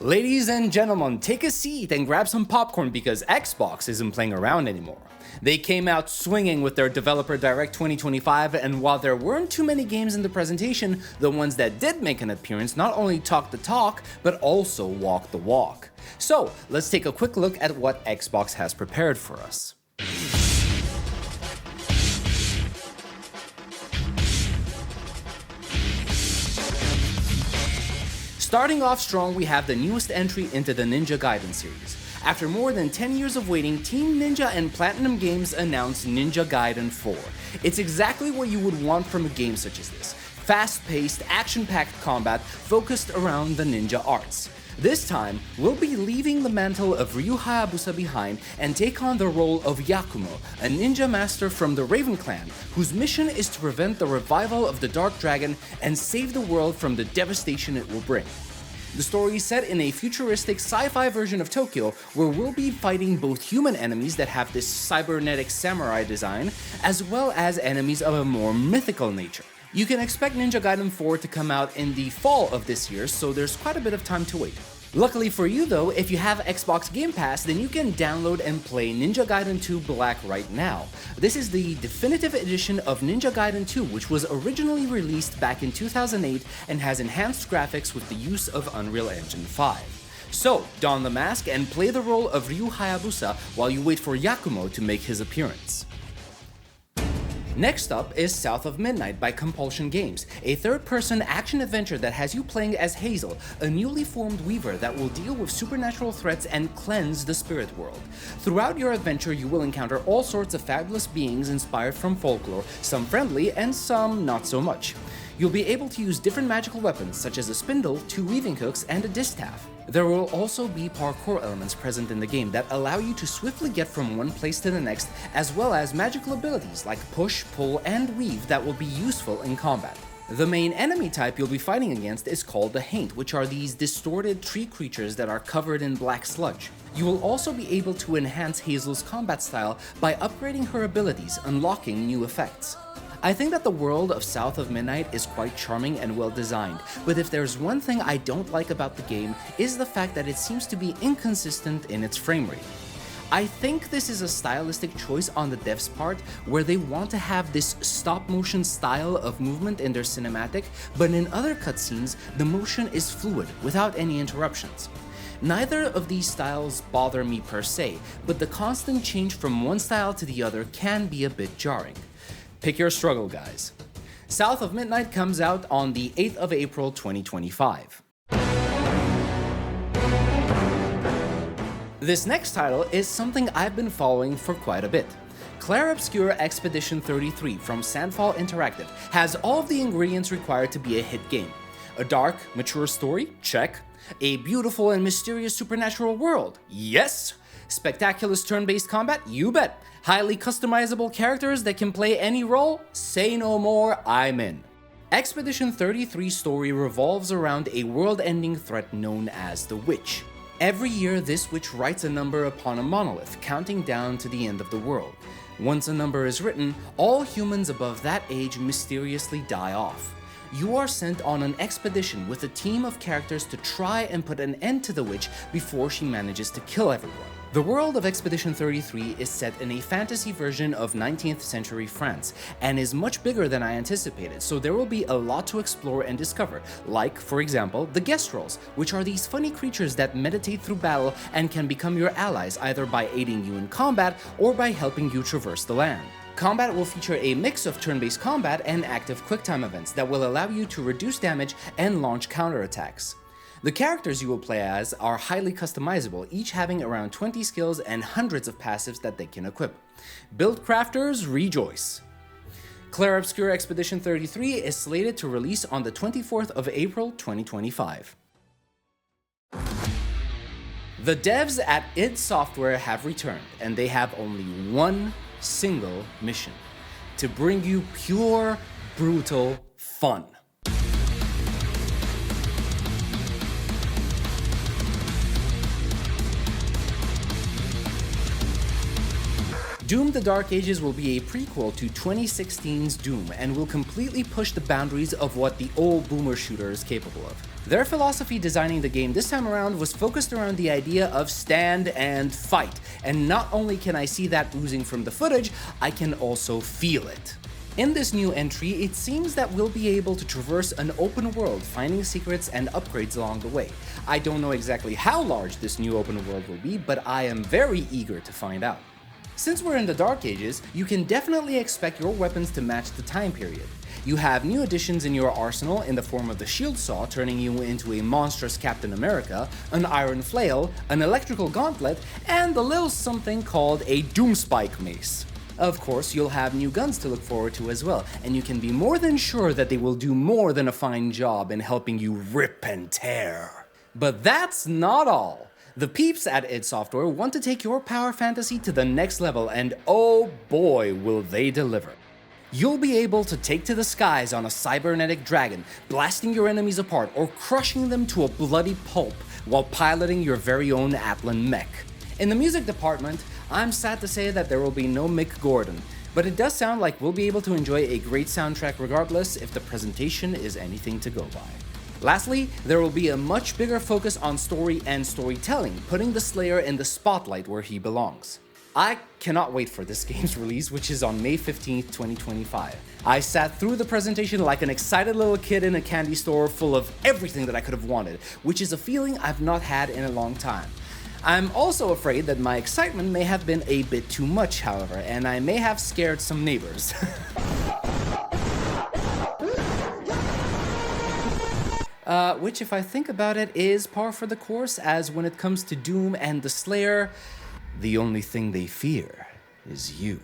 Ladies and gentlemen, take a seat and grab some popcorn because Xbox isn't playing around anymore. They came out swinging with their Developer Direct 2025, and while there weren't too many games in the presentation, the ones that did make an appearance not only talked the talk, but also walked the walk. So, let's take a quick look at what Xbox has prepared for us. Starting off strong, we have the newest entry into the Ninja Gaiden series. After more than 10 years of waiting, Team Ninja and Platinum Games announced Ninja Gaiden 4. It's exactly what you would want from a game such as this. Fast-paced, action-packed combat focused around the ninja arts. This time, we'll be leaving the mantle of Ryu Hayabusa behind and take on the role of Yakumo, a ninja master from the Raven Clan, whose mission is to prevent the revival of the Dark Dragon and save the world from the devastation it will bring. The story is set in a futuristic sci-fi version of Tokyo, where we'll be fighting both human enemies that have this cybernetic samurai design, as well as enemies of a more mythical nature. You can expect Ninja Gaiden 4 to come out in the fall of this year, so there's quite a bit of time to wait. Luckily for you though, if you have Xbox Game Pass, then you can download and play Ninja Gaiden 2 Black right now. This is the definitive edition of Ninja Gaiden 2, which was originally released back in 2008 and has enhanced graphics with the use of Unreal Engine 5. So, don the mask and play the role of Ryu Hayabusa while you wait for Yakumo to make his appearance. Next up is South of Midnight by Compulsion Games, a third-person action-adventure that has you playing as Hazel, a newly formed weaver that will deal with supernatural threats and cleanse the spirit world. Throughout your adventure, you will encounter all sorts of fabulous beings inspired from folklore, some friendly and some not so much. You'll be able to use different magical weapons such as a spindle, 2 weaving hooks, and a distaff. There will also be parkour elements present in the game that allow you to swiftly get from one place to the next, as well as magical abilities like push, pull, and weave that will be useful in combat. The main enemy type you'll be fighting against is called the Haint, which are these distorted tree creatures that are covered in black sludge. You will also be able to enhance Hazel's combat style by upgrading her abilities, unlocking new effects. I think that the world of South of Midnight is quite charming and well designed, but if there's one thing I don't like about the game is the fact that it seems to be inconsistent in its frame rate. I think this is a stylistic choice on the devs' part, where they want to have this stop-motion style of movement in their cinematic, but in other cutscenes, the motion is fluid, without any interruptions. Neither of these styles bother me per se, but the constant change from one style to the other can be a bit jarring. Pick your struggle, guys. South of Midnight comes out on the 8th of April 2025. This next title is something I've been following for quite a bit. Clair Obscur Expedition 33 from Sandfall Interactive has all of the ingredients required to be a hit game. A dark, mature story? Check. A beautiful and mysterious supernatural world? Yes. Spectacular turn-based combat? You bet. Highly customizable characters that can play any role? Say no more, I'm in. Expedition 33's story revolves around a world-ending threat known as the Witch. Every year, this witch writes a number upon a monolith, counting down to the end of the world. Once a number is written, all humans above that age mysteriously die off. You are sent on an expedition with a team of characters to try and put an end to the witch before she manages to kill everyone. The world of Expedition 33 is set in a fantasy version of 19th century France, and is much bigger than I anticipated, so there will be a lot to explore and discover, like, for example, the guest roles, which are these funny creatures that meditate through battle and can become your allies either by aiding you in combat or by helping you traverse the land. Combat will feature a mix of turn-based combat and active QuickTime events that will allow you to reduce damage and launch counterattacks. The characters you will play as are highly customizable, each having around 20 skills and hundreds of passives that they can equip. Build crafters, rejoice! Clair Obscur Expedition 33 is slated to release on the 24th of April 2025. The devs at id Software have returned, and they have only one single mission: to bring you pure, brutal fun. Doom: The Dark Ages will be a prequel to 2016's Doom and will completely push the boundaries of what the old boomer shooter is capable of. Their philosophy designing the game this time around was focused around the idea of stand and fight, and not only can I see that oozing from the footage, I can also feel it. In this new entry, it seems that we'll be able to traverse an open world, finding secrets and upgrades along the way. I don't know exactly how large this new open world will be, but I am very eager to find out. Since we're in the Dark Ages, you can definitely expect your weapons to match the time period. You have new additions in your arsenal in the form of the shield saw, turning you into a monstrous Captain America, an iron flail, an electrical gauntlet, and a little something called a doomspike mace. Of course, you'll have new guns to look forward to as well, and you can be more than sure that they will do more than a fine job in helping you rip and tear. But that's not all. The peeps at id Software want to take your power fantasy to the next level, and oh boy will they deliver. You'll be able to take to the skies on a cybernetic dragon, blasting your enemies apart or crushing them to a bloody pulp while piloting your very own Atlan mech. In the music department, I'm sad to say that there will be no Mick Gordon, but it does sound like we'll be able to enjoy a great soundtrack regardless if the presentation is anything to go by. Lastly, there will be a much bigger focus on story and storytelling, putting the Slayer in the spotlight where he belongs. I cannot wait for this game's release, which is on May 15th, 2025. I sat through the presentation like an excited little kid in a candy store full of everything that I could have wanted, which is a feeling I've not had in a long time. I'm also afraid that my excitement may have been a bit too much, however, and I may have scared some neighbors. Which, if I think about it, is par for the course, as when it comes to Doom and the Slayer, the only thing they fear is you.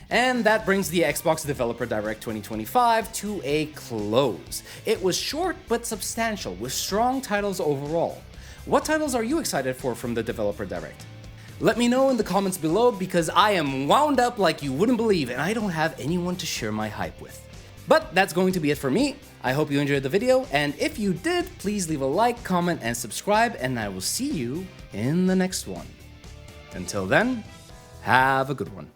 And that brings the Xbox Developer Direct 2025 to a close. It was short but substantial, with strong titles overall. What titles are you excited for from the Developer Direct? Let me know in the comments below, because I am wound up like you wouldn't believe, and I don't have anyone to share my hype with. But that's going to be it for me. I hope you enjoyed the video, and if you did, please leave a like, comment, and subscribe, and I will see you in the next one. Until then, have a good one.